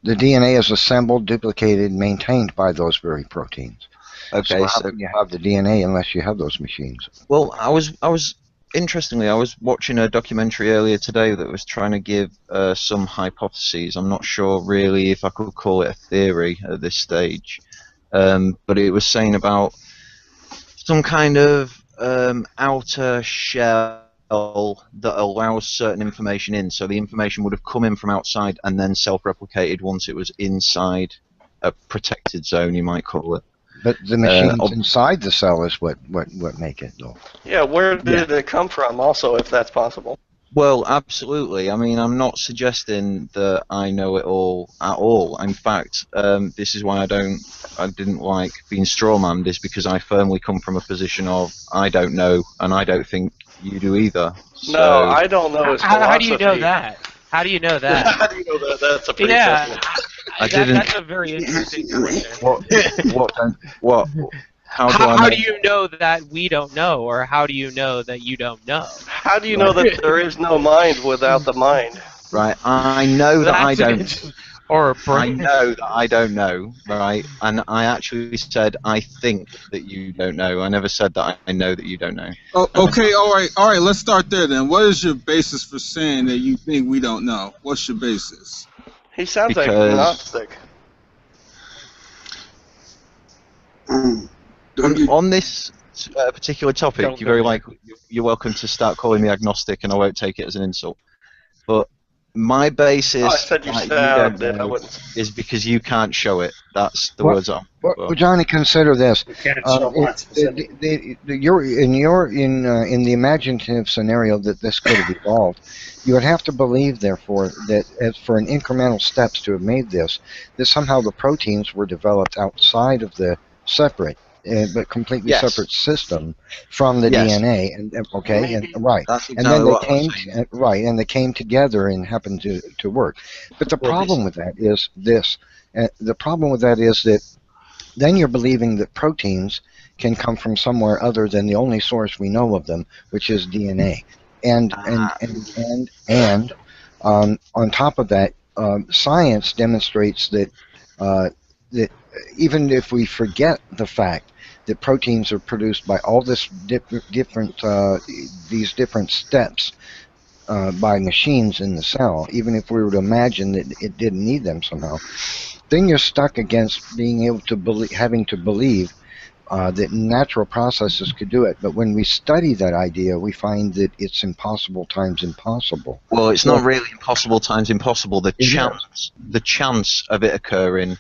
The DNA is assembled, duplicated, maintained by those very proteins. Okay, so how can you have the DNA unless you have those machines? Well, interestingly, I was watching a documentary earlier today that was trying to give some hypotheses. I'm not sure really if I could call it a theory at this stage, but it was saying about some kind of outer shell that allows certain information in. So the information would have come in from outside and then self-replicated once it was inside a protected zone, you might call it. But the machines inside the cell is what make it, though. Yeah, where did it come from also, if that's possible? Well, absolutely. I mean, I'm not suggesting that I know it all at all. In fact, this is why I didn't like being strawmanned, is because I firmly come from a position of I don't know, and I don't think you do either. So, no, I don't know his philosophy. How do you know that? How do you know that? How do you know that? That's a pretty tough one. That's a very interesting question. How do you know that we don't know, or how do you know that you don't know? How do you know that there is no mind without the mind? Right, I know that I don't. Or I know that I don't know, right? And I actually said I think that you don't know. I never said that I know that you don't know. Oh, okay, all right. Let's start there then. What is your basis for saying that you think we don't know? What's your basis? He sounds like an agnostic. On this particular topic, you're welcome to start calling me agnostic, and I won't take it as an insult. But my basis is because you can't show it. That's the words on. Well, Johnny, consider this. You're in the imaginative scenario that this could have evolved. You would have to believe, therefore, that as for an incremental steps to have made this, that somehow the proteins were developed outside of the separate, but completely separate system from the DNA, and then they came together and happened to work. But the problem with that is this. The problem with that is that then you're believing that proteins can come from somewhere other than the only source we know of them, which is DNA. And on top of that, science demonstrates that that even if we forget the fact that proteins are produced by all these different steps by machines in the cell, even if we were to imagine that it didn't need them somehow, then you're stuck against being able to having to believe that natural processes could do it. But when we study that idea, we find that it's impossible times impossible. Well, it's not really impossible times impossible. The chance of it occurring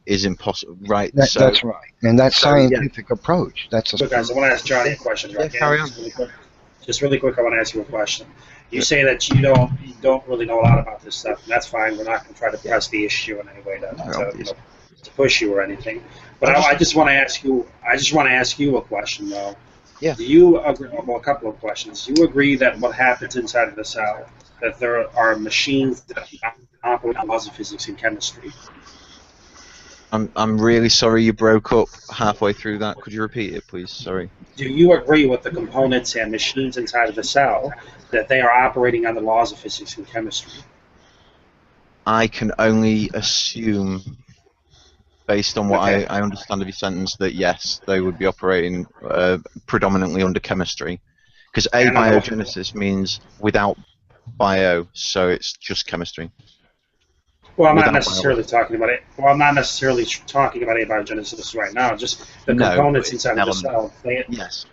is impossible, right? That's right, and that's scientific approach. That's Look, guys, I want to ask Johnny a question. Right? Carry on. Just really quick, I want to ask you a question. You say that you don't really know a lot about this stuff, and that's fine. We're not going to try to press the issue in any way to push you or anything. But I just want to ask you. I just want to ask you a question, though. Yeah. Do you agree? Well, a couple of questions. Do you agree that what happens inside of the cell, that there are machines that operate on laws of physics and chemistry? I'm really sorry you broke up halfway through that. Could you repeat it, please? Sorry. Do you agree with the components and machines inside of the cell that they are operating on the laws of physics and chemistry? I can only assume, based on what I understand of your sentence, that yes, they would be operating predominantly under chemistry. Because abiogenesis means without bio, so it's just chemistry. Well, I'm not necessarily talking about it. Well, I'm not necessarily talking about abiogenesis right now. Just the components inside of the cell.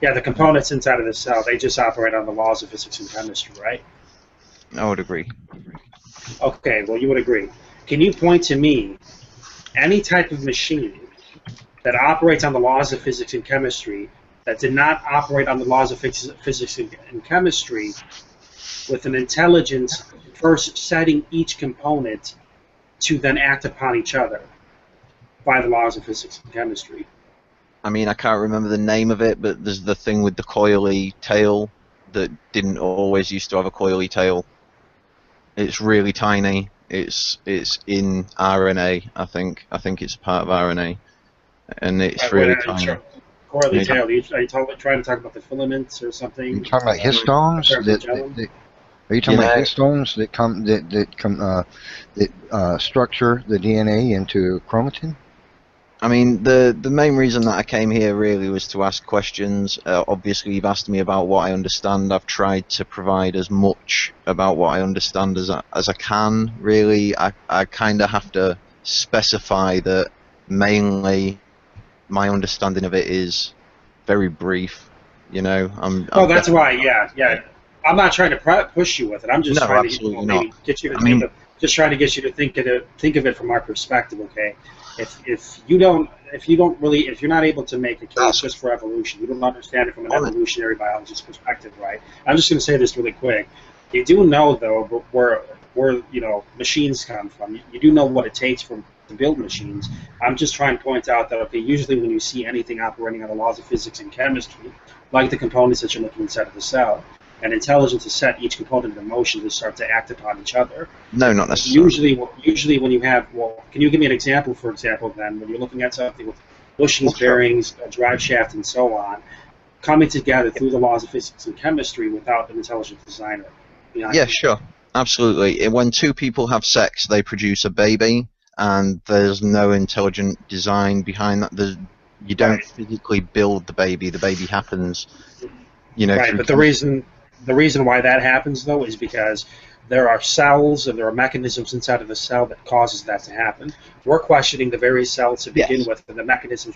Yeah, the components inside of the cell. They just operate on the laws of physics and chemistry, right? I would agree. Okay, well, you would agree. Can you point to me any type of machine that operates on the laws of physics and chemistry that did not operate on the laws of physics and chemistry with an intelligence first setting each component to then act upon each other by the laws of physics and chemistry? I mean, I can't remember the name of it, but there's the thing with the coily tail that didn't always used to have a coily tail. It's really tiny. It's in RNA, I think. I think it's part of RNA, and it's really tiny. Coily tail. Are you trying to talk about the filaments or something? You're talking about histones? Are you talking You about know- histones that structure the DNA into chromatin? I mean, the main reason that I came here really was to ask questions. Obviously, you've asked me about what I understand. I've tried to provide as much about what I understand as I can. Really, I kind of have to specify that mainly my understanding of it is very brief. You know, Well, that's why. Yeah. I'm not trying to push you with it. I'm just No, trying to absolutely maybe get you to I mean- just trying to get you to think of it from our perspective. Okay, if you're not able to make a case just for evolution, you don't understand it from an evolutionary biologist perspective, right? I'm just going to say this really quick. You do know though where machines come from. You do know what it takes to build machines. I'm just trying to point out that usually when you see anything operating on the laws of physics and chemistry, like the components that you're looking inside of the cell, and intelligence is set each component in motion to start to act upon each other. No, not necessarily. Usually when you have, can you give me an example, for example, then, when you're looking at something with bushings, Sure. bearings, a drive shaft, and so on, coming together through the laws of physics and chemistry without an intelligent designer behind Yeah, it? sure. Absolutely. When two people have sex, they produce a baby, and there's no intelligent design behind that. You don't physically build the baby happens. Right, but the reason why that happens, though, is because there are cells and there are mechanisms inside of the cell that causes that to happen. We're questioning the very cells to begin with, and the mechanisms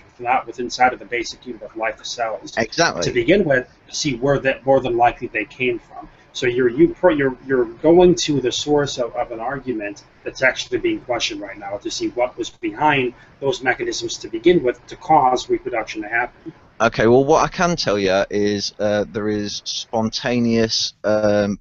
inside of the basic unit of life, the cells. Exactly. To begin with, see where that more than likely they came from. So you're going to the source of an argument that's actually being questioned right now to see what was behind those mechanisms to begin with to cause reproduction to happen. Okay, well, what I can tell you is there is spontaneous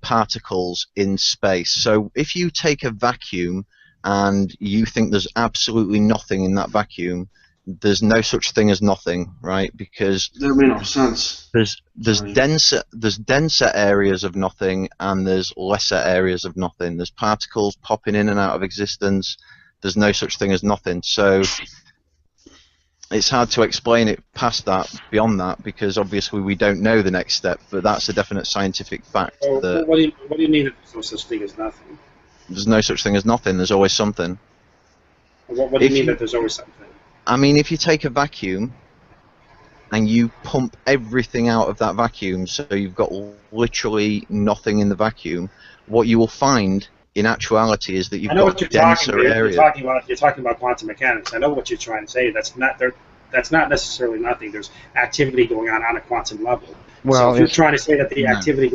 particles in space. So if you take a vacuum and you think there's absolutely nothing in that vacuum, there's no such thing as nothing, right? Because That made no sense. there's denser areas of nothing and there's lesser areas of nothing. There's particles popping in and out of existence. There's no such thing as nothing. So it's hard to explain it past that, beyond that, because obviously we don't know the next step, but that's a definite scientific fact. That What do you mean that there's no such thing as nothing? there's no such thing as nothing, there's always something. What do you mean that there's always something? I mean, if you take a vacuum and you pump everything out of that vacuum, so you've got literally nothing in the vacuum, what you will find in actuality is that you've got denser areas. You're talking about quantum mechanics. I know what you're trying to say. That's not necessarily nothing. There's activity going on a quantum level. Well, so if you're trying to say that the activity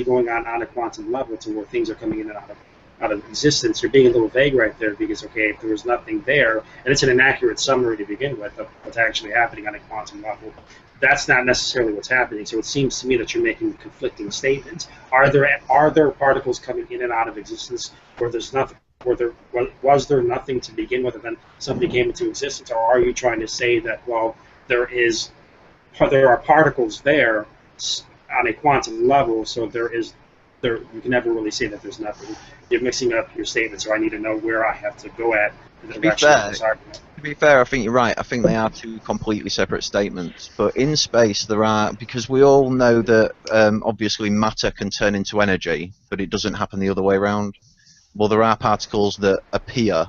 going on a quantum level to where things are coming in and out of existence, you're being a little vague right there, because if there was nothing there, and it's an inaccurate summary to begin with of what's actually happening on a quantum level, that's not necessarily what's happening. So it seems to me that you're making conflicting statements. Are there particles coming in and out of existence where there's nothing? Was there nothing to begin with, and then something came into existence? Or are you trying to say that there are particles there on a quantum level, so you can never really say that there's nothing? You're mixing up your statements, so I need to know where I have to go at in the direction of this argument. To be fair, I think you're right. I think they are two completely separate statements. But in space, there are, because we all know that obviously matter can turn into energy, but it doesn't happen the other way around. Well, there are particles that appear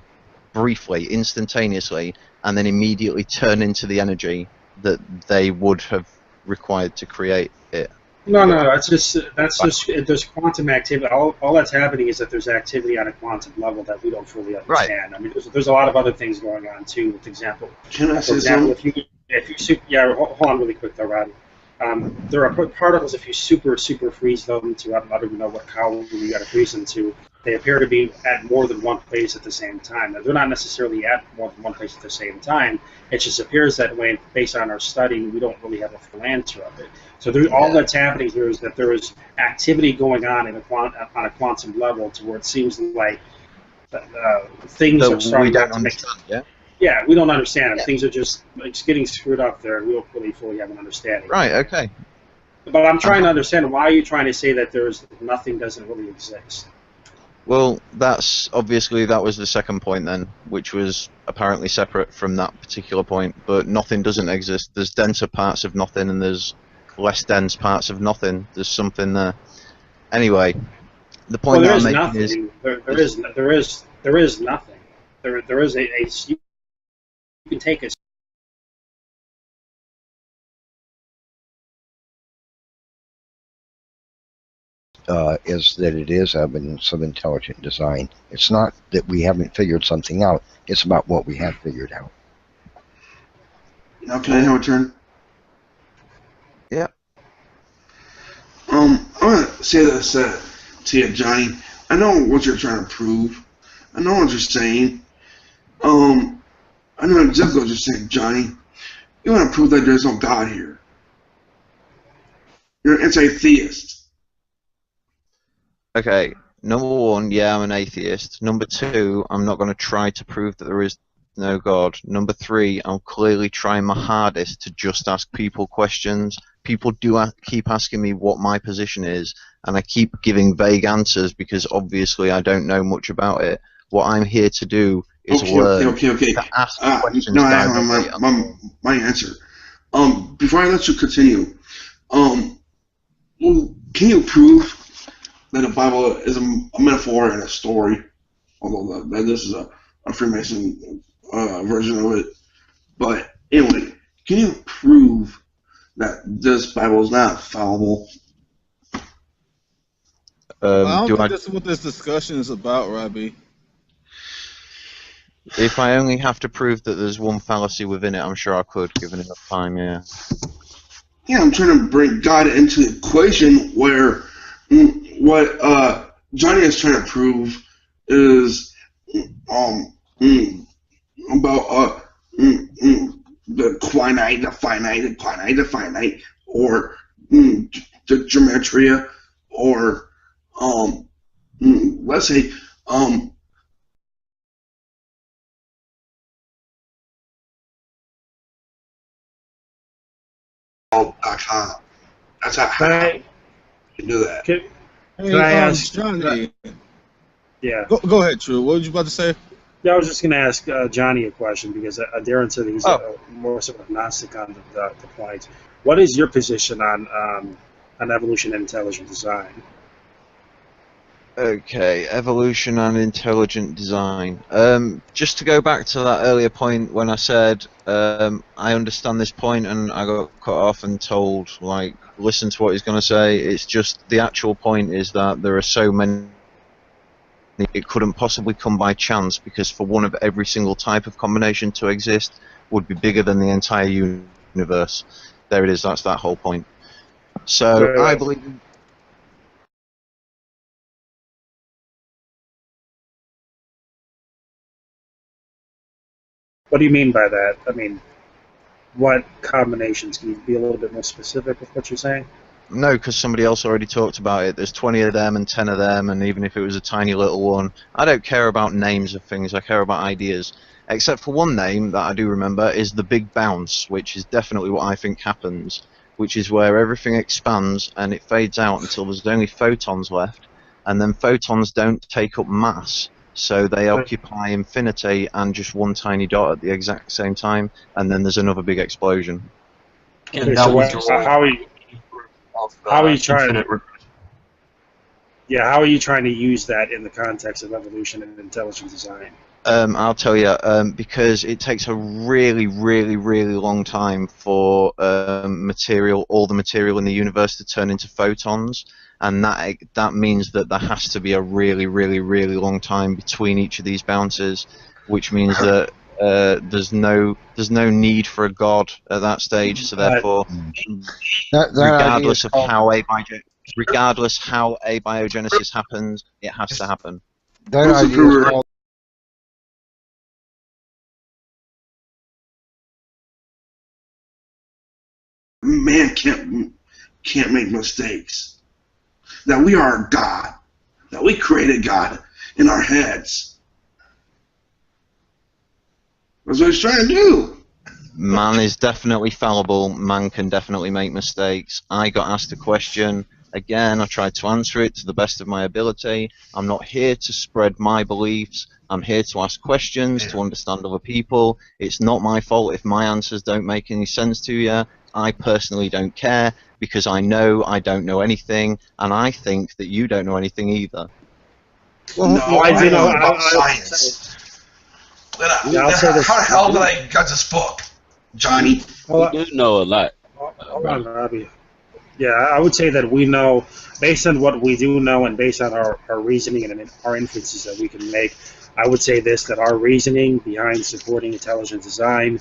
briefly, instantaneously, and then immediately turn into the energy that they would have required to create it. No. That's just there's quantum activity. All that's happening is that there's activity on a quantum level that we don't fully understand. Right. I mean, there's a lot of other things going on too. For example, hold on really quick though, Roddy. There are particles, if you super freeze them to, I don't even know what calorie you got to freeze them to, they appear to be at more than one place at the same time. Now, they're not necessarily at more than one place at the same time. It just appears that way. Based on our study, we don't really have a full answer of it. So all that's happening here is that there is activity going on on a quantum level to where it seems like things are starting to make sense. Yeah, we don't understand it. Things are just getting screwed up there. We don't really fully have an understanding. Right, okay. But I'm trying to understand, why are you trying to say that nothing doesn't really exist? Well, that was the second point then, which was apparently separate from that particular point. But nothing doesn't exist. There's denser parts of nothing and there's less dense parts of nothing. There's something there. Anyway, the Well, point there that I'm is making is nothing. There is nothing. There is a you can take a is that it is evidence of intelligent design. It's not that we haven't figured something out. It's about what we have figured out. Now, can I have a turn? Yeah. I'm gonna say this to you, Johnny. I know what you're trying to prove. I know what you're saying. I know exactly what you're saying, Johnny. You want to prove that there's no God here. You're an anti-theist. Okay, number one, yeah, I'm an atheist. Number two, I'm not going to try to prove that there is no God. Number three, I'm clearly trying my hardest to just ask people questions. People do keep asking me what my position is, and I keep giving vague answers because obviously I don't know much about it. What I'm here to do is learn to ask questions no, I directly. have my answer. Before I let you continue, well, can you prove that the Bible is a metaphor and a story? Although this is a Freemason version of it. But anyway, can you prove that this Bible is not fallible? I don't think that's what this discussion is about, Robbie. If I only have to prove that there's one fallacy within it, I'm sure I could, given enough time, yeah. Yeah, I'm trying to bring God into the equation where what Johnny is trying to prove is about the quinite, the finite, or the gematria, or let's say .com. That's how you can do that. Can Hey, I ask Johnny? Yeah. Go ahead, True. What were you about to say? Yeah, I was just going to ask Johnny a question because Darren said he's more sort of agnostic on the point. What is your position on evolution and intelligent design? Okay, evolution and intelligent design. Just to go back to that earlier point when I said I understand this point and I got cut off and told, like, listen to what he's going to say. It's just the actual point is that there are so many. It couldn't possibly come by chance because for one of every single type of combination to exist would be bigger than the entire universe. There it is. That's that whole point. So I believe. What do you mean by that? I mean, what combinations? Can you be a little bit more specific with what you're saying? No, because somebody else already talked about it. There's 20 of them and 10 of them, and even if it was a tiny little one, I don't care about names of things, I care about ideas. Except for one name that I do remember is the Big Bounce, which is definitely what I think happens, which is where everything expands and it fades out until there's only photons left, and then photons don't take up mass, so they occupy infinity and just one tiny dot at the exact same time, and then there's another big explosion. And that was how are you trying? Yeah, how are you trying to use that in the context of evolution and intelligent design? I'll tell you, because it takes a really, really, really long time for all the material in the universe to turn into photons, and that means that there has to be a really, really, really long time between each of these bounces, which means that there's no need for a god at that stage. So therefore, regardless how abiogenesis happens, it has to happen. That idea is called man can't make mistakes. That we are God. That we created God in our heads. That's what he's trying to do. Man is definitely fallible. Man can definitely make mistakes. I got asked a question. Again, I tried to answer it to the best of my ability. I'm not here to spread my beliefs. I'm here to ask questions, to understand other people. It's not my fault if my answers don't make any sense to you, I personally don't care because I know I don't know anything, and I think that you don't know anything either. Well, No, I you know, know about I'll science. I'll say this. How the hell did I get this book, Johnny? Well, We do know a lot. hold on, Robbie. Yeah, I would say that we know, based on what we do know and based on our reasoning and our inferences that we can make, I would say this, that our reasoning behind supporting intelligent design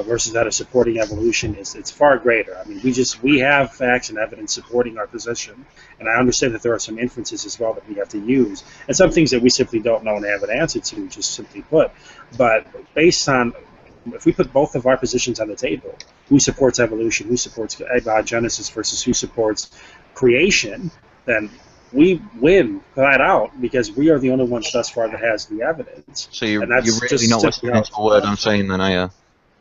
versus that of supporting evolution it's far greater. I mean, we have facts and evidence supporting our position, and I understand that there are some inferences as well that we have to use, and some things that we simply don't know and have an answer to, just simply put. But based on, if we put both of our positions on the table, who supports evolution, who supports Genesis versus who supports creation, then we win flat out because we are the only ones thus far that has the evidence. So you're And that's really just not simply listening to a word I'm saying then, are you?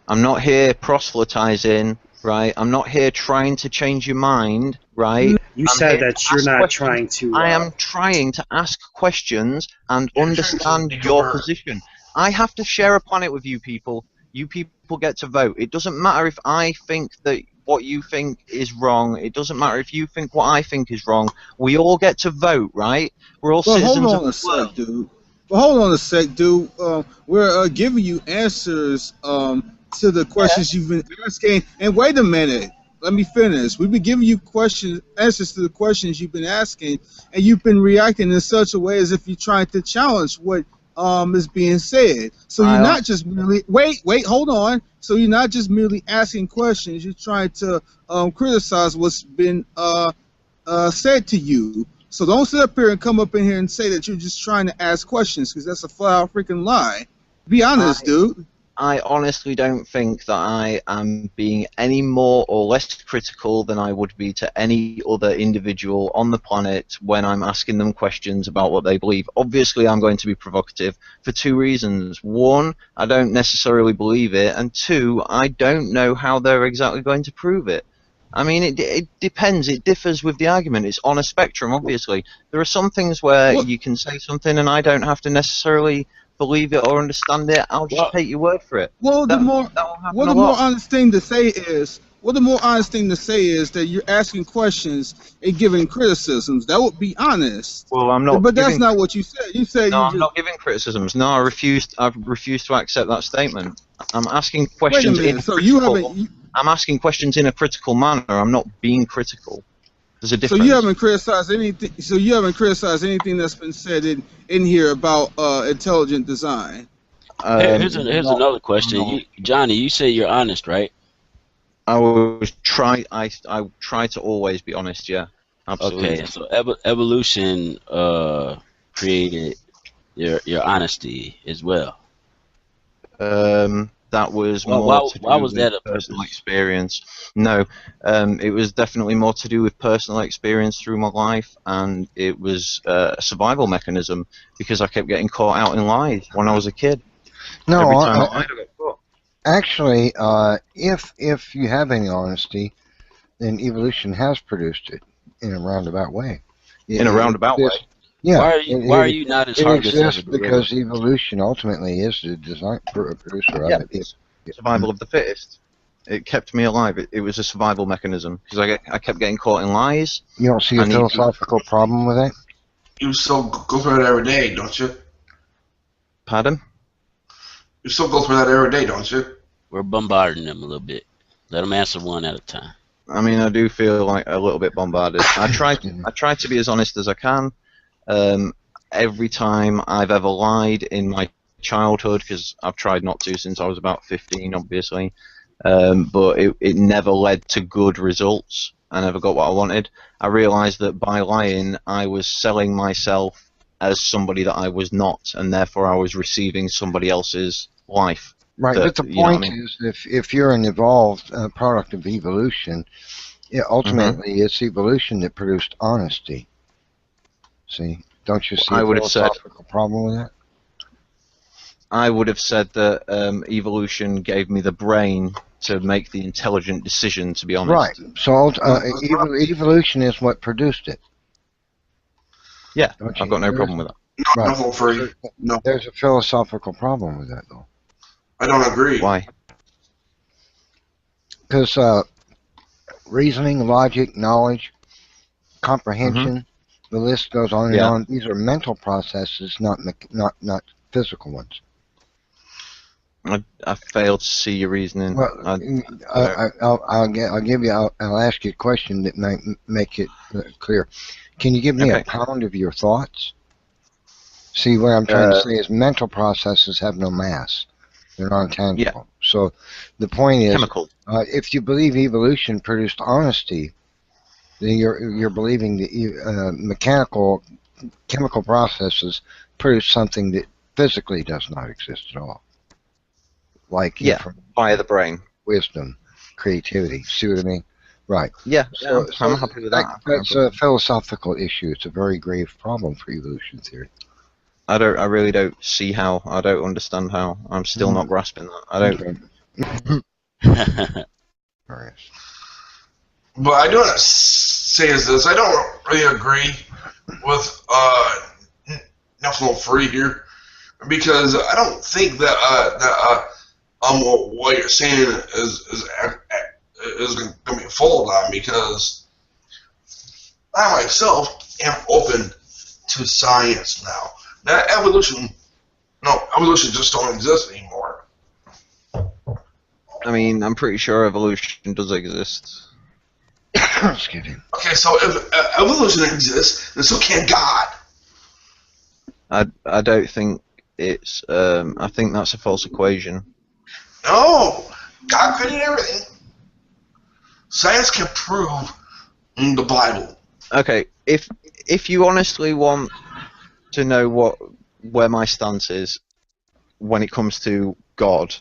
I'm not here proselytizing, right? I'm not here trying to change your mind, right? You I'm said here that to you're ask not questions. trying to. I am trying to ask questions and understand your position. I have to share a planet with you people. You people get to vote. It doesn't matter if I think that what you think is wrong. It doesn't matter if you think what I think is wrong. We all get to vote, right? We're all citizens of the world. Dude. Well, hold on a sec, dude. We're giving you answers to the questions you've been asking. And wait a minute. Let me finish. We've been giving you answers to the questions you've been asking, and you've been reacting in such a way as if you're trying to challenge what is being said. So you're not just merely hold on. So you're not just merely asking questions. You're trying to criticize what's been said to you. So don't sit up here and come up in here and say that you're just trying to ask questions, because that's a flat-out freaking lie. Be honest, dude. I honestly don't think that I am being any more or less critical than I would be to any other individual on the planet when I'm asking them questions about what they believe. Obviously, I'm going to be provocative for two reasons. One, I don't necessarily believe it, and two, I don't know how they're exactly going to prove it. I mean, it depends. It differs with the argument. It's on a spectrum, obviously. There are some things where you can say something and I don't have to necessarily believe it or understand it. I'll just take your word for it. Well, the more honest thing to say is that you're asking questions and giving criticisms. That would be honest. Well, I'm not. But that's not what you said. You said no. I'm not giving criticisms. No, I've refused to accept that statement. I'm asking questions. Wait a minute. I'm asking questions in a critical manner. I'm not being critical. There's a difference. So you haven't criticized anything. So you haven't criticized anything that's been said in here about intelligent design. Here's another question. Johnny, you say you're honest, right? I try to always be honest. Yeah, absolutely. Okay, so evolution created your honesty as well. That was more why was that a personal experience? No, it was definitely more to do with personal experience through my life, and it was a survival mechanism because I kept getting caught out in lies when I was a kid. No, every time I got caught. Actually, if you have any honesty, then evolution has produced it in a roundabout way. In a roundabout way. Yeah. Why are you not as hard as exists because evolution ultimately is the producer of it. Survival of the fittest. It kept me alive. It was a survival mechanism because I kept getting caught in lies. You don't see a philosophical problem with that? You still go through that every day, don't you? Pardon? You still go through that every day, don't you? We're bombarding them a little bit. Let them answer one at a time. I mean, I do feel like a little bit bombarded. I try to be as honest as I can. Every time I've ever lied in my childhood, because I've tried not to since I was about 15, obviously, but it never led to good results. I never got what I wanted. I realized that by lying, I was selling myself as somebody that I was not, and therefore I was receiving somebody else's life. Right, but the point is, if you're an evolved product of evolution, ultimately it's evolution that produced honesty. See, don't you see a philosophical problem with that? I would have said that evolution gave me the brain to make the intelligent decision, to be honest. Right, so evolution is what produced it. Yeah, I've got no problem with that. Right. No. There's a philosophical problem with that, though. I don't agree. Why? Because reasoning, logic, knowledge, comprehension. The list goes on and Yeah. on. These are mental processes, not physical ones. I fail to see your reasoning. Well, I'll ask you a question that might make it clear. Can you give me a pound of your thoughts? See, what I'm trying to say is mental processes have no mass. They're non-tangible. Yeah. So the point is, Chemical. if you believe evolution produced honesty, then you're believing that chemical processes produce something that physically does not exist at all. Like via the brain. Wisdom, creativity. See what I mean? Right. Yeah, So I'm happy with that. That's a philosophical issue. It's a very grave problem for evolution theory. I really don't see how. I don't understand how. I'm still not grasping that. I don't. But I do want to say is this: I don't really agree with National Free here, because I don't think that what you're saying is going to be followed on, because I myself am open to science now. That evolution just don't exist anymore. I mean, I'm pretty sure evolution does exist. Excuse me. Okay, so if evolution exists, then so can God. I don't think it's. I think that's a false equation. No, God created everything. Science can prove in the Bible. Okay, if you honestly want to know where my stance is when it comes to God,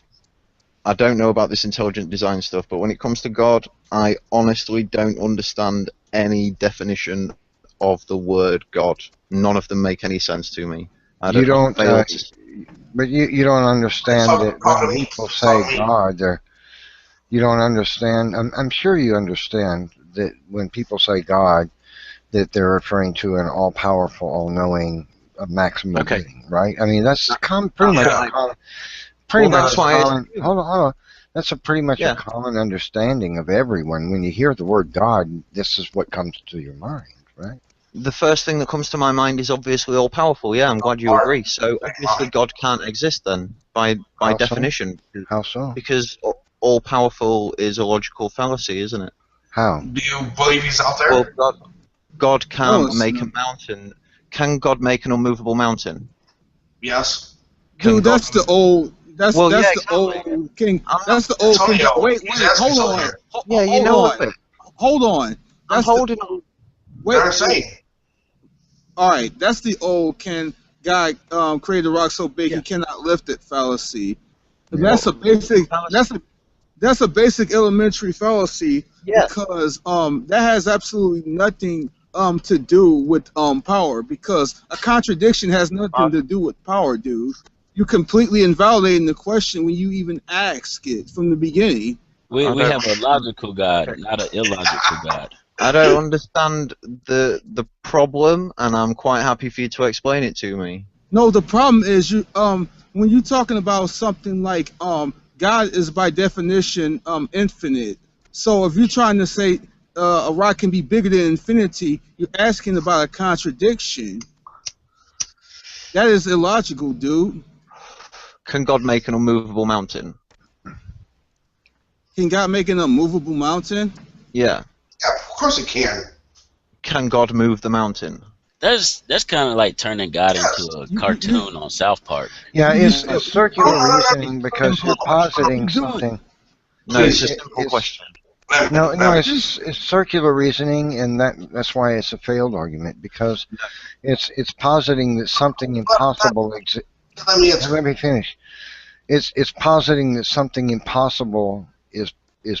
I don't know about this intelligent design stuff, but when it comes to God, I honestly don't understand any definition of the word God. None of them make any sense to me. But you don't understand that when people say God, you don't understand. I'm sure you understand that when people say God, that they're referring to an all-powerful, all-knowing, maximal being, right? I mean, that's pretty much common. Hold on. That's a pretty much a common understanding of everyone. When you hear the word God, this is what comes to your mind, right? The first thing that comes to my mind is obviously all-powerful. Yeah, I'm glad you agree. So obviously God can't exist then, by definition. How so? Because all-powerful is a logical fallacy, isn't it? How? Do you believe he's out there? Well, God can't make a mountain. Can God make an unmovable mountain? Yes. Dude, that's the old. That's the old king. That's the old king. Wait, hold on. Yeah, you know it. Hold on. I'm holding on. Wait. All right, that's the old can God created a rock so big he cannot lift it fallacy. That's a basic. That's a basic elementary fallacy because that has absolutely nothing to do with power, because a contradiction has nothing to do with power, dude. You completely invalidating the question when you even ask it from the beginning. We have a logical God, not an illogical God. I don't understand the problem, and I'm quite happy for you to explain it to me. No, the problem is you when you're talking about something like God is by definition infinite. So if you're trying to say a rock can be bigger than infinity, you're asking about a contradiction. That is illogical, dude. Can God make an unmovable mountain? Can God make an unmovable mountain? Yeah. Yeah, of course he can. Can God move the mountain? That's kind of like turning God into a cartoon on South Park. Yeah, it's circular reasoning because you're positing something. No, it's a simple question. No, it's circular reasoning, and that's why it's a failed argument, because it's positing that something impossible exists. Let me finish. It's positing that something impossible is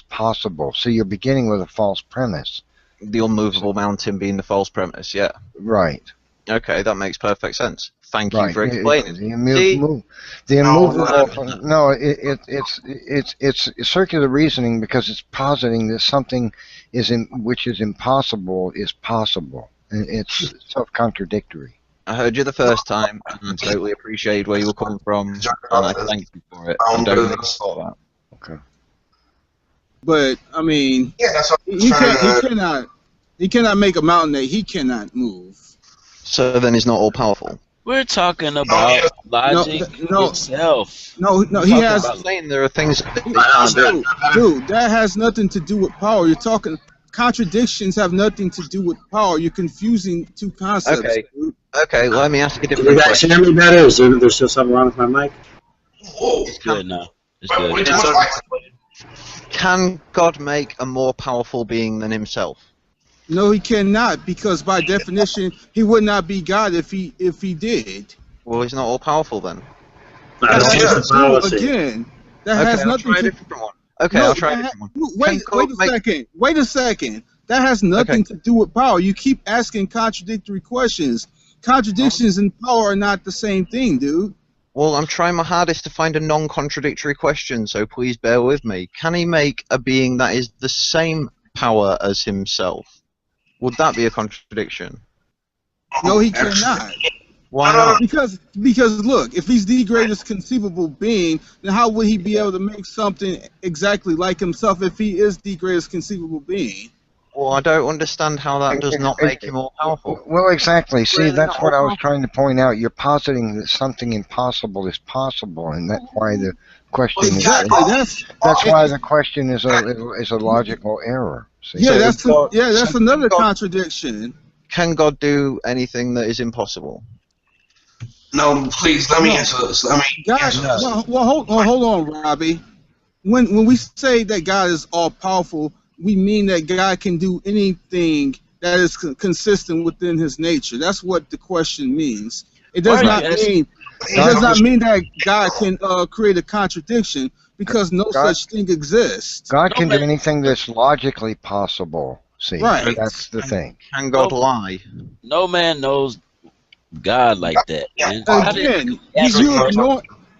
possible. So you're beginning with a false premise. The unmovable mountain being the false premise, yeah. Right. Okay, that makes perfect sense. Thank you for explaining. The immovable. No, it's circular reasoning because it's positing that something which is impossible is possible, and it's self-contradictory. I heard you the first time, and I totally appreciate where you were coming from, and I thank you for it. I don't really thought that. Okay. But I mean, Yeah, that's what I'm trying to. he cannot make a mountain that he cannot move. So then he's not all powerful. We're talking about logic no. itself. No, he has. I'm saying there are things that he can't do. Dude, that has nothing to do with power. You're talking contradictions have nothing to do with power. You're confusing two concepts. Okay. Dude. Okay, let me ask a Can different you guys question. hear me better? Is there still something wrong with my mic? Whoa. It's good now. It's Wait, good. what's like- Can God make a more powerful being than himself? No, he cannot, because by definition, he would not be God if he did. Well, he's not all powerful then. That's That just has the to do- policy. again, that Okay, has I'll nothing try a to. different one. Okay, No, I'll try a that different one. Wait God a make- second. Wait a second. That has nothing to do with power. You keep asking contradictory questions. Contradictions and power are not the same thing, dude. Well, I'm trying my hardest to find a non-contradictory question, so please bear with me. Can he make a being that is the same power as himself? Would that be a contradiction? No, he cannot. Why not? Because look, if he's the greatest conceivable being, then how would he be able to make something exactly like himself if he is the greatest conceivable being? Well, I don't understand how that does not make him more powerful. Well, exactly. See, Really that's not what I was all trying to point out. You're positing that something impossible is possible, and that's why the question is. Exactly. That's why the question is a logical error. See? Yeah, So that's another contradiction. Can God do anything that is impossible? No, please let me answer this. Let me God, answer this. well, hold on, Robbie. When we say that God is all powerful, we mean that God can do anything that is consistent within His nature. That's what the question means. It does not mean that God can create a contradiction, because no such thing exists. God can do anything that's logically possible. See, Right. that's the thing. Can God lie? No man knows God like that, man. Again,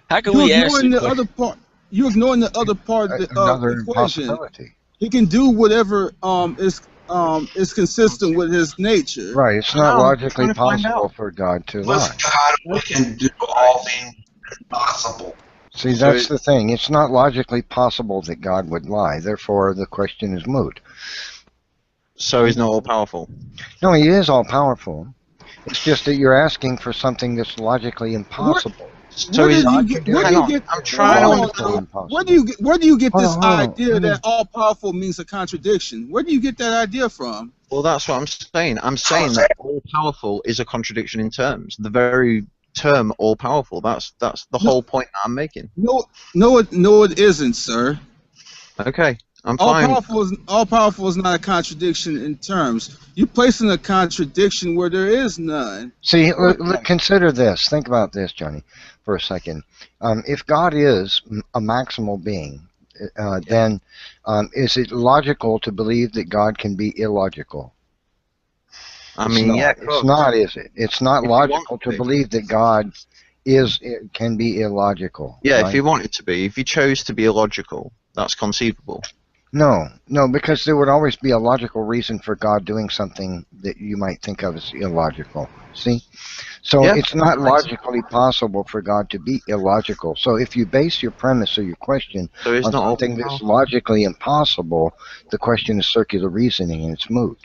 How can we answer ignoring the other part. You're ignoring the other part of the Another equation. possibility. He can do whatever is consistent with his nature. Right. It's not logically possible for God to With lie. God, we can do all things possible. See, that's the thing. It's not logically possible that God would lie. Therefore, the question is moot. So he's not all powerful. No, he is all powerful. It's just that you're asking for something that's logically impossible. So he's I'm trying to understand. Where do you get this Hold on. idea that all powerful means a contradiction? Where do you get that idea from? Well, that's what I'm saying. I'm saying that all powerful is a contradiction in terms. The very term all powerful. That's the whole point that I'm making. No, it isn't, sir. Okay, I'm fine. All powerful is not a contradiction in terms. You're placing a contradiction where there is none. See, consider this. Think about this, Johnny, for a second. If God is a maximal being, then is it logical to believe that God can be illogical? I mean, it's not, is it? It's not logical to believe that God can be illogical. Yeah, right? if he wanted to be, if he chose to be illogical, that's conceivable. No, because there would always be a logical reason for God doing something that you might think of as illogical. See? So it's not logically possible for God to be illogical. So if you base your premise or your question on something that's logically impossible, the question is circular reasoning and it's moot.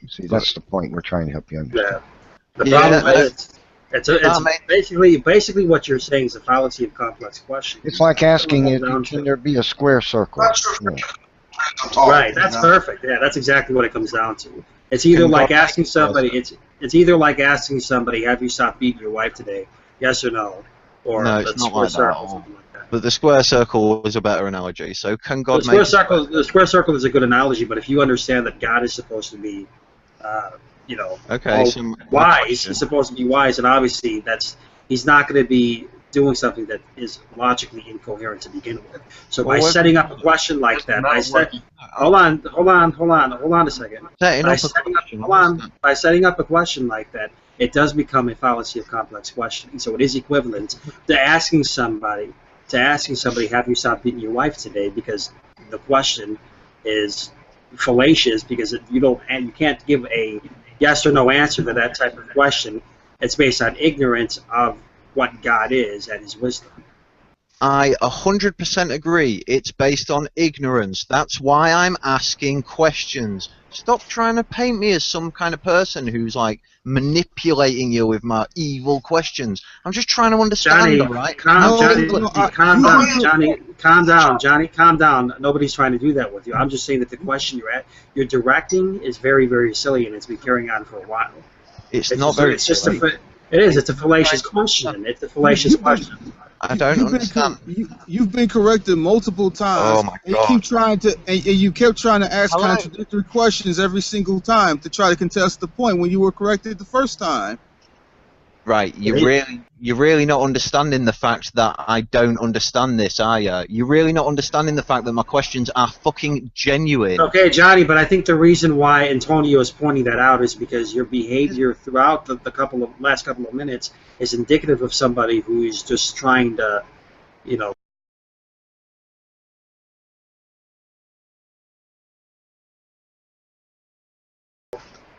See, that's the point we're trying to help you understand. Yeah. The problem is, it's basically what you're saying is a fallacy of complex questions. It's like asking, can there be a square circle? Right, that's perfect. Yeah, that's exactly what it comes down to. It's either like asking somebody. It's either like asking somebody, "Have you stopped beating your wife today?" Yes or no, or no, it's not like that. Something like that. But the square circle is a better analogy. So can God make the square circle is a good analogy, but if you understand that God is supposed to be, wise, he's supposed to be wise, and obviously he's not going to be doing something that is logically incoherent to begin with. So by setting up a question like that, hold on a second. By setting up a question like that, it does become a fallacy of complex questioning. So it is equivalent to asking somebody, have you stopped beating your wife today? Because the question is fallacious, because you can't give a yes or no answer to that type of question. It's based on ignorance of what God is and His wisdom. I 100% agree. It's based on ignorance. That's why I'm asking questions. Stop trying to paint me as some kind of person who's like manipulating you with my evil questions. I'm just trying to understand, Johnny, all right? calm down, Johnny. Calm down, Johnny. Calm down. Nobody's trying to do that with you. I'm just saying that the question you're directing is very, very silly, and it's been carrying on for a while. It's not very silly. It is. It's a fallacious question. It's a fallacious question. I don't understand. You've been corrected multiple times. Oh my and God. you keep trying to, and you kept trying to ask contradictory questions every single time to try to contest the point when you were corrected the first time. Right, you're really not understanding the fact that I don't understand this, are you? You're really not understanding the fact that my questions are fucking genuine. Okay, Johnny, but I think the reason why Antonio is pointing that out is because your behavior throughout the last couple of minutes is indicative of somebody who is just trying to, you know,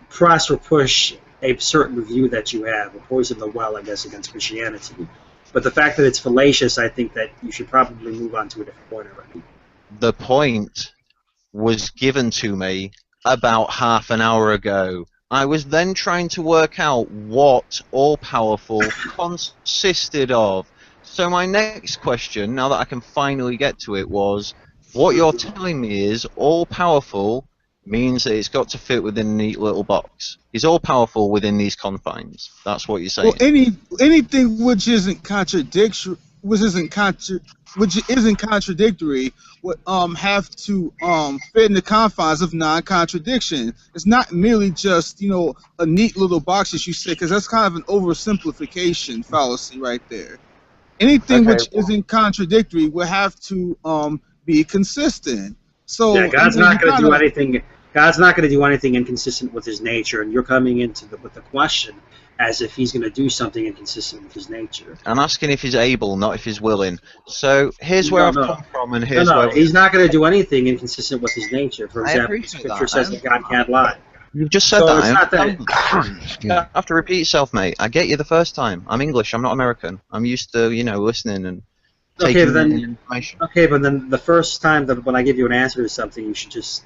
press or push a certain view that you have, or poison the well, I guess, against Christianity. But the fact that it's fallacious, I think that you should probably move on to a different point already. The point was given to me about half an hour ago. I was then trying to work out what all-powerful consisted of. So my next question, now that I can finally get to it, was, what you're telling me is all-powerful means that it's got to fit within a neat little box. He's all-powerful within these confines. That's what you're saying. Well, anything which isn't contradictory would have to fit in the confines of non-contradiction. It's not merely just, you know, a neat little box, as you say, because that's kind of an oversimplification fallacy right there. Anything which isn't contradictory would have to be consistent. So yeah, God's not going to do anything. God's not going to do anything inconsistent with His nature, and you're coming into with the question as if He's going to do something inconsistent with His nature. I'm asking if He's able, not if He's willing. So here's where I've come from, and here's where He's not going to do anything inconsistent with His nature. For example, the Scripture says that God can't lie. You've just said So that. it's not that. You have to repeat yourself, mate. I get you the first time. I'm English. I'm not American. I'm used to, you know, listening and taking in information. Okay, but then the first time that when I give you an answer to something, you should just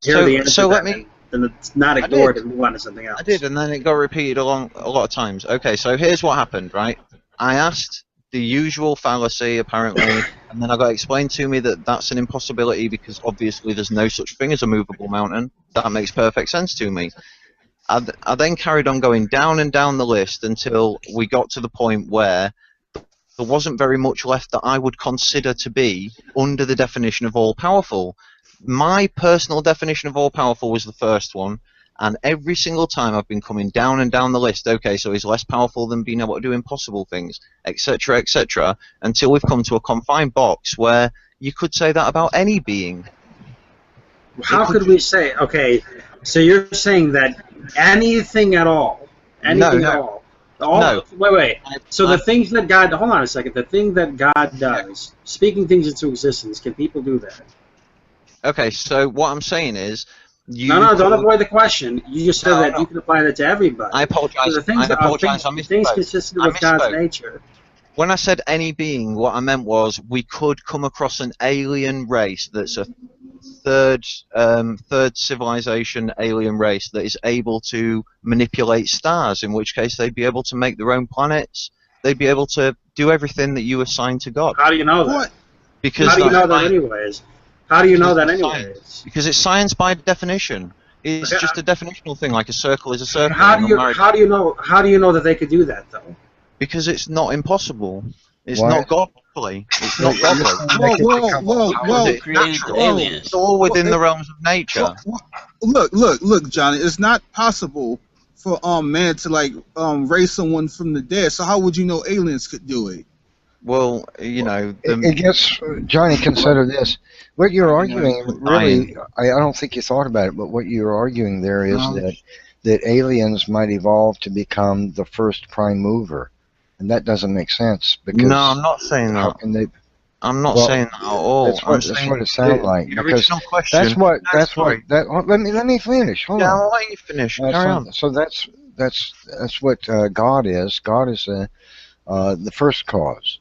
hear the answer. So let me. Then it's not ignored and move on to something else. I did, and then it got repeated a lot of times. Okay, so here's what happened, right? I asked the usual fallacy, apparently, and then I got explained to me that that's an impossibility because obviously there's no such thing as a movable mountain. That makes perfect sense to me. I then carried on going down and down the list until we got to the point where there wasn't very much left that I would consider to be under the definition of all-powerful. My personal definition of all-powerful was the first one, and every single time I've been coming down and down the list, okay, so he's less powerful than being able to do impossible things, etc., until we've come to a confined box where you could say that about any being. How could we say, okay, so you're saying that anything at all, anything at all, wait. So the things that God, hold on a second, the thing that God does, speaking things into existence, can people do that? Okay, so what I'm saying is, don't avoid the question. You just said that you can apply that to everybody. I apologize. So I apologize. Things consistent with God's nature. When I said any being, what I meant was we could come across an alien race that's a third civilization alien race that is able to manipulate stars, in which case they'd be able to make their own planets. They'd be able to do everything that you assign to God. How do you know that? What? Because how do you know that anyways? How do you know that anyways? Because it's science by definition. It's just a definitional thing, like a circle is a circle. How do you know that they could do that though? Because it's not impossible. It's What? not godly. It's not godly. Whoa. It's all within the realms of nature. Look, Johnny. It's not possible for man to raise someone from the dead. So how would you know aliens could do it? Well, you know, it gets Johnny. Consider this: what you're arguing, really, I don't think you thought about it, but what you're arguing there is that aliens might evolve to become the first prime mover, and that doesn't make sense. Because no, I'm not saying that. How can they? I'm not saying that at all. That's what it sounds like. The original question. Let me finish. Hold on. I'll let you finish. Carry on. So that's what God is. God is the first cause.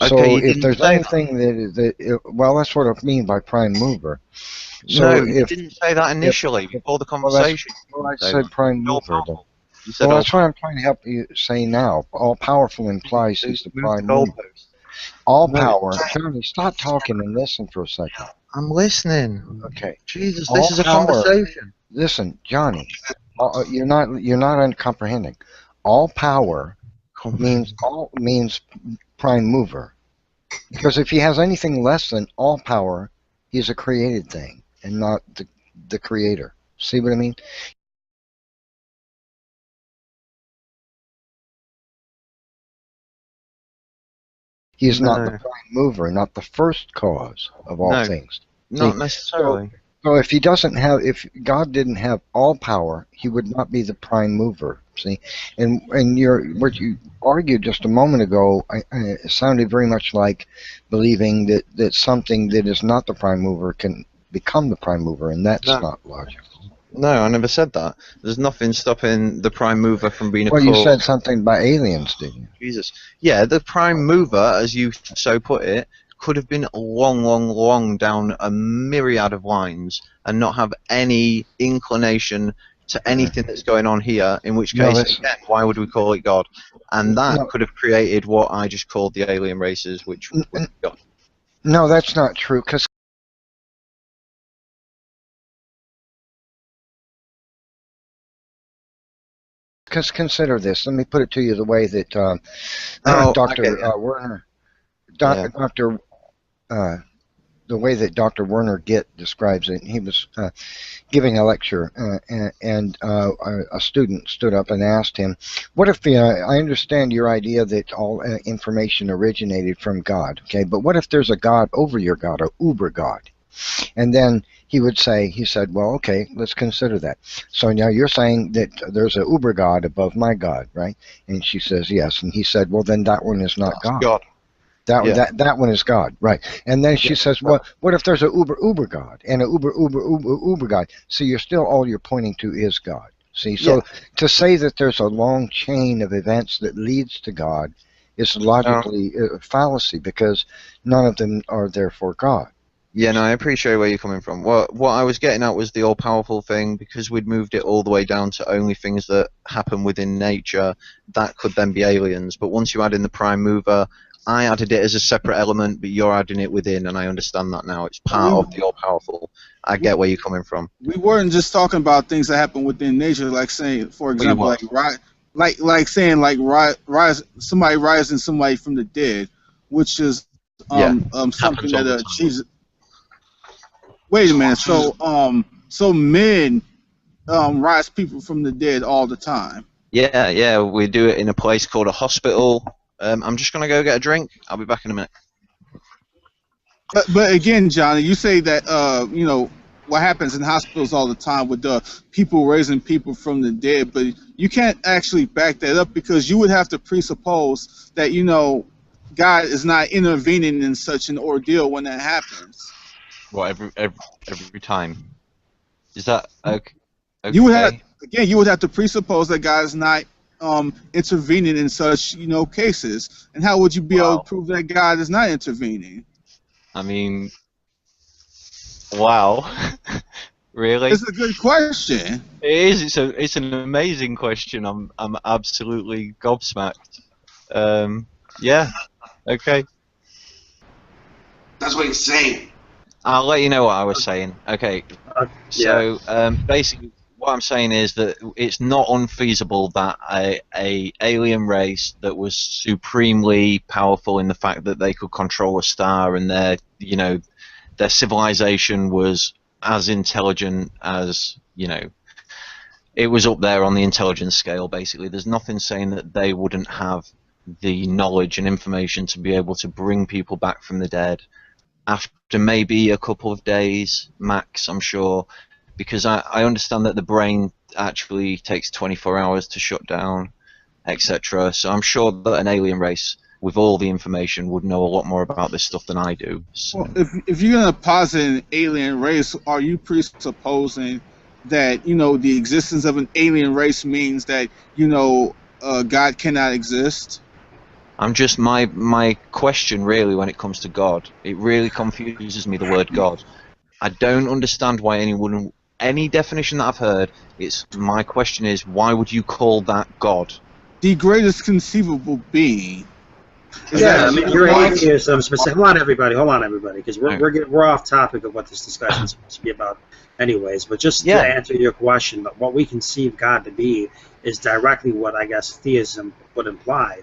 So Okay, you if didn't there's say anything well, that's what I mean by prime mover. So no, you if didn't say that initially before the well, that's conversation. You well, I didn't say said that. prime All mover. powerful. You said Well, all that's what powerful. I'm trying to help you say now. All powerful implies he's the Move the prime mover. goalpost. All No, power. Johnny, stop talking and listen for a second. I'm listening. Okay. Jesus, All this is a power. conversation. Listen, Johnny. You're not uncomprehending. All power means prime mover. Because if he has anything less than all power, he's a created thing and not the creator. See what I mean? He is not the No, prime mover, not the first cause of all no, things. not See, necessarily. so if God didn't have all power, he would not be the prime mover. See, and what you argued just a moment ago sounded very much like believing that something that is not the prime mover can become the prime mover, and that's No. not logical. No, I never said that. There's nothing stopping the prime mover from being a Well, you cause. said something about aliens, didn't you? Jesus. Yeah, the prime mover, as you so put it, could have been long down a myriad of lines and not have any inclination to anything that's going on here, in which No, case, that's- again, why would we call it God? And that No. could have created what I just called the alien races, which was God. No, that's not true. Because consider this. Let me put it to you the way that Dr. Werner, Yeah. Dr. The way that Dr. Werner Gitt describes it. He was giving a lecture, and a student stood up and asked him, "What if I understand your idea that all information originated from God, okay? But what if there's a God over your God, a uber God?" And then he said, well, okay, let's consider that. So now you're saying that there's a uber God above my God, right? And she says, yes. And he said, well, then that one is not God. That one is God, right? And then she says, well, what if there's a uber God and a uber God? So all you're pointing to is God. See, so to say that there's a long chain of events that leads to God is logically a fallacy, because none of them are therefore God. Yeah, no, I appreciate where you're coming from. What I was getting at was the all-powerful thing, because we'd moved it all the way down to only things that happen within nature. That could then be aliens. But once you add in the prime mover, I added it as a separate element, but you're adding it within, and I understand that now. It's part of the all-powerful. I get where you're coming from. We weren't just talking about things that happen within nature, like saying, for example, somebody rising somebody from the dead, which is something that Jesus. Wait a minute. So men rise people from the dead all the time. Yeah, we do it in a place called a hospital. I'm just gonna go get a drink. I'll be back in a minute. But again, Johnny, you say that what happens in hospitals all the time with people raising people from the dead, but you can't actually back that up, because you would have to presuppose that God is not intervening in such an ordeal when that happens. Well, every time. Is that okay? You would have to presuppose that God is not intervening in such cases. And how would you be able to prove that God is not intervening? I mean, wow. Really? It's a good question. It is. It's an amazing question. I'm absolutely gobsmacked. Yeah. Okay. That's what he's saying. I'll let you know what I was saying. Okay. So basically, what I'm saying is that it's not unfeasible that a alien race that was supremely powerful in the fact that they could control a star, and their civilization was as intelligent as it was up there on the intelligence scale. Basically, there's nothing saying that they wouldn't have the knowledge and information to be able to bring people back from the dead after maybe a couple of days max, I'm sure, because I understand that the brain actually takes 24 hours to shut down, etc. So I'm sure that an alien race with all the information would know a lot more about this stuff than I do. So. Well, if you're going to posit an alien race, are you presupposing that the existence of an alien race means that God cannot exist? I'm just my question really when it comes to God. It really confuses me, the word God. I don't understand why anyone, any definition that I've heard, my question is, why would you call that God? The greatest conceivable being. Yeah, I mean, your atheism specific. Hold on, everybody, because we're off topic of what this discussion is supposed to be about, anyways. But just to answer your question, what we conceive God to be is directly what I guess theism would imply: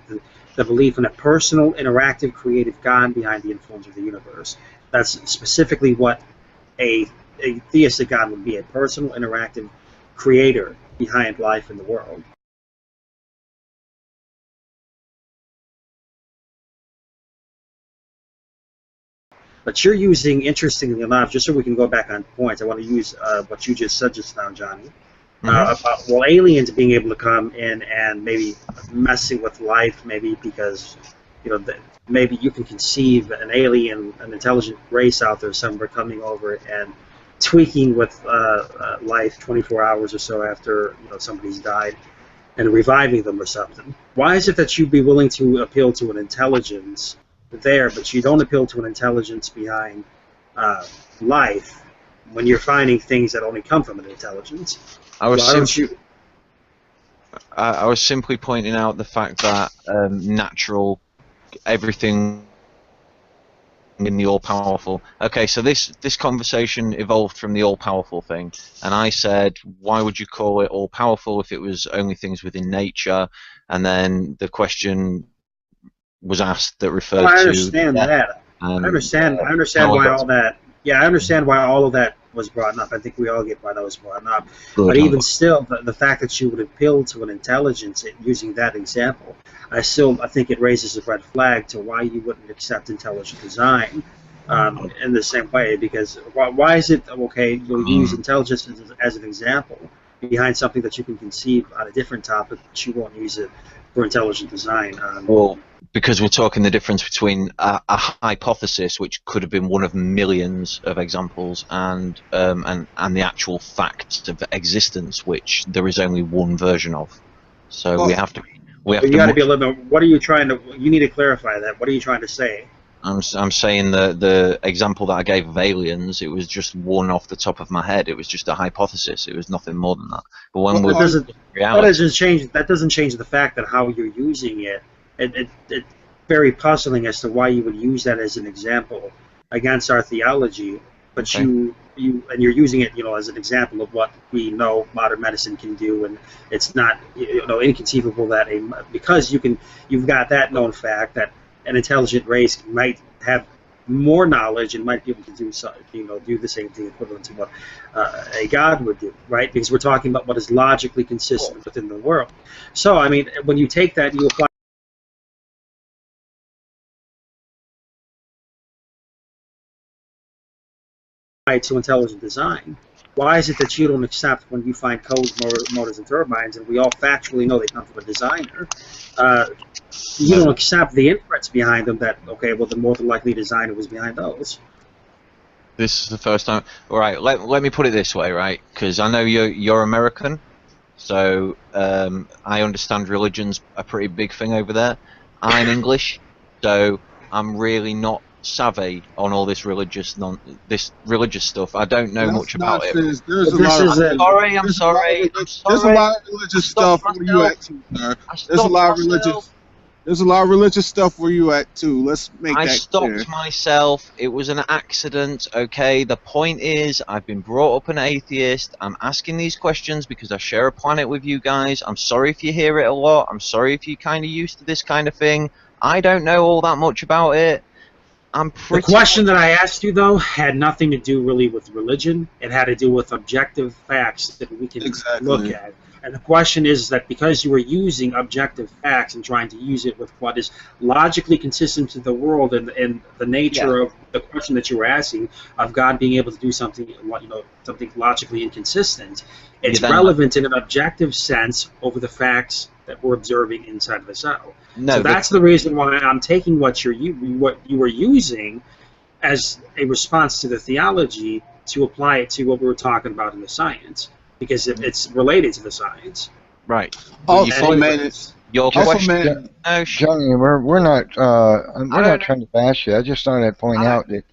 the belief in a personal, interactive, creative God behind the influence of the universe. That's specifically what a theistic God would be: a personal, interactive creator behind life in the world. But you're using, interestingly enough, just so we can go back on points, I want to use what you just said just now, Johnny. About, well, aliens being able to come in and maybe messing with life, maybe because, maybe you can conceive an alien, an intelligent race out there somewhere coming over and tweaking with life 24 hours or so after somebody's died and reviving them or something. Why is it that you'd be willing to appeal to an intelligence there, but you don't appeal to an intelligence behind life when you're finding things that only come from an intelligence? I was simply pointing out the fact that natural, everything in the all-powerful. Okay, so this conversation evolved from the all-powerful thing, and I said, why would you call it all-powerful if it was only things within nature? And then the question was asked that referred to. I understand that. I understand why all that. Yeah, I understand why all of that was brought up. I think we all get why that was brought up. But even still, the fact that you would appeal to an intelligence using that example, I think it raises a red flag to why you wouldn't accept intelligent design in the same way. Because why is it okay? You'll use intelligence as an example behind something that you can conceive on a different topic, but you won't use it for intelligent design. Well, because we're talking the difference between a hypothesis, which could have been one of millions of examples, and the actual fact of existence, which there is only one version of. So we have to. You got to be a little bit. What are you trying to? You need to clarify that. What are you trying to say? I'm saying the example that I gave of aliens, it was just one off the top of my head. It was just a hypothesis. It was nothing more than that. But when we're reality, that doesn't change the fact that how you're using it. It's very puzzling as to why you would use that as an example against our theology, but you're using it, as an example of what we know modern medicine can do, and it's not, inconceivable that because you've got that known fact that an intelligent race might have more knowledge and might be able to do do the same thing equivalent to what a God would do, right? Because we're talking about what is logically consistent within the world. So, I mean, when you take that, you apply to intelligent design. Why is it that you don't accept when you find codes, motors, and turbines, and we all factually know they come from a designer, you don't accept the inference behind them that, okay, well, the more than likely designer was behind those. This is the first time. All right, let me put it this way, right? Because I know you're American, so I understand religion's a pretty big thing over there. I'm English, so I'm really not savvy on all this religious stuff. I don't know much about it. I'm sorry. There's a lot of religious stuff where you at too, sir. There's a lot of religious stuff where you at too. Let's make that clear. I stopped myself. It was an accident. Okay. The point is, I've been brought up an atheist. I'm asking these questions because I share a planet with you guys. I'm sorry if you hear it a lot. I'm sorry if you're kind of used to this kind of thing. I don't know all that much about it. The question that I asked you, though, had nothing to do really with religion. It had to do with objective facts that we can look at. And the question is that because you were using objective facts and trying to use it with what is logically consistent to the world and the nature of the question that you were asking of God being able to do something, something logically inconsistent, it's relevant in an objective sense over the facts that we're observing inside of the cell. So that's the reason why I'm taking what you were using as a response to the theology to apply it to what we were talking about in the science, because it's related to the science. Right. Also, man, Your Just- Alpha question. Man. No, Johnny, we're not trying to bash you. I just thought I'd point out that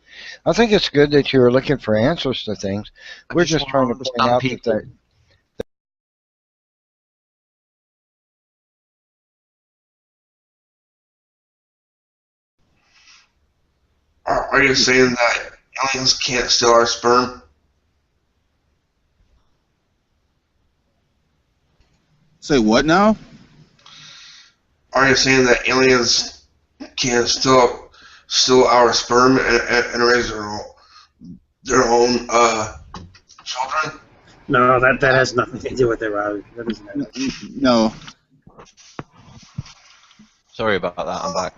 I think it's good that you're looking for answers to things. I We're just trying wanna to point understand out people. that Are you saying that aliens can't steal our sperm? Say what now? Are you saying that aliens can't steal our sperm and raise their own children? No, that has nothing to do with it, Robbie. That isn't it. No. Sorry about that. I'm back.